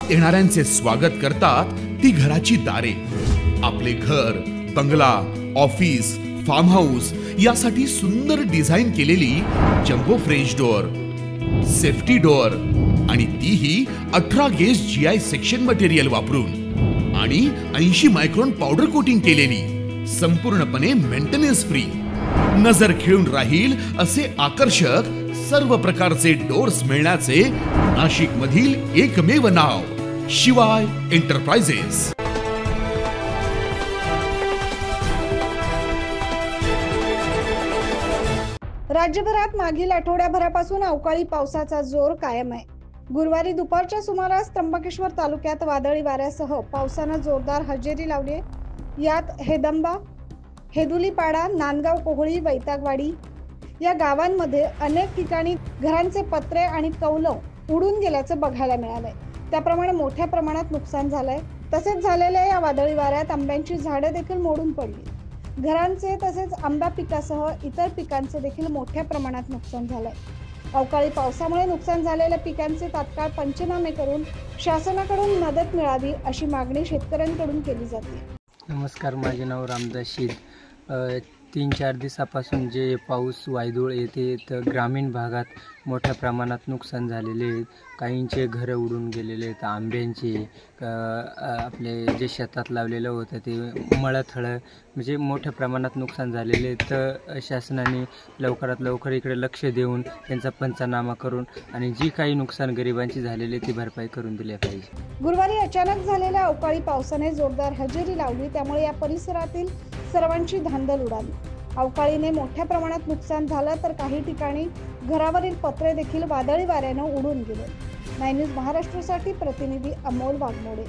येणाऱ्यांचे स्वागत करतात ती घराची दारे। आपले घर, बंगला, ऑफिस, फार्म हाऊस यासाठी सुंदर डिझाईन केलेली jumbo French door, safety door आणि तीही 18 गेज GI सेक्शन मटेरियल वापरून आणि 80 मायक्रॉन पावडर कोटिंग केलेली, संपूर्णपणे मेंटेनन्स फ्री, नजर खिळून राहील असे आकर्षक सर्व प्रकारचे डोर्स मिळण्याचे नाशिक मधील एकमेव नाव शिवाय एंटरप्राइजेस। राज्यभरात मागील आठवड्याभरापासून अवकाळी पावसाचा जोर कायम आहे। गुरुवारी दुपारच्या सुमारास त्र्यंबकेश्वर तालुक्यात वादळी वाऱ्यासह पावसाने जोरदार हजेरी लावली। यात हेदंबा, हेदुलीपाडा, नांदगाव कोहळी, वैतागवाडी या गावांमध्ये अनेक ठिकाणी घरांचे पत्रे आणि कौलं उडून गेल्याचे बघायला मिळाले। त्याप्रमाणे मोठ्या प्रमाणात नुकसान झालंय। तसेच झालेल्या या वादळी वाऱ्यात आंब्याची झाडे देखील मोडून पडली। घरांचे तसेच आंबा पिकासह इतर पिकांचे देखील मोठ्या प्रमाणात नुकसान झालंय। अवकाळी पावसामुळे नुकसान झालेल्या पिकांचे तात्काळ पंचनामे करून शासनाकडून मदत मिळावी अशी मागणी शेतकऱ्यांकडून केली जाते। नमस्कार, माझे नाव रामदास शीद। 3-4 दिवसापासून जे पाऊस वायदुळ येते तर ग्रामीण भागात मोठ्या प्रमाणात नुकसान झालेले आहेत। काहींचे घरं उडून गेलेले आहेत, आंब्यांचे आपले जे शेतात लावलेलं होतं ते मळथळं म्हणजे मोठ्या प्रमाणात नुकसान झालेले आहेत। तर शासनाने लवकरात लवकर इकडे लक्ष देऊन त्यांचा पंचनामा करून आणि जी काही नुकसान गरिबांची झालेली ती भरपाई करून दिली पाहिजे। गुरुवारी अचानक झालेल्या अवकाळी पावसाने जोरदार हजेरी लावली, त्यामुळे या परिसरातील सर्वांची धांदल उडाली। अवकाळीने मोठ्या प्रमाणात नुकसान झालं तर काही ठिकाणी घरावरील पत्रे देखील वादळी वाऱ्याने उडून गेले। 9 न्यूज महाराष्ट्रासाठी प्रतिनिधी अमोल वाघमोडे।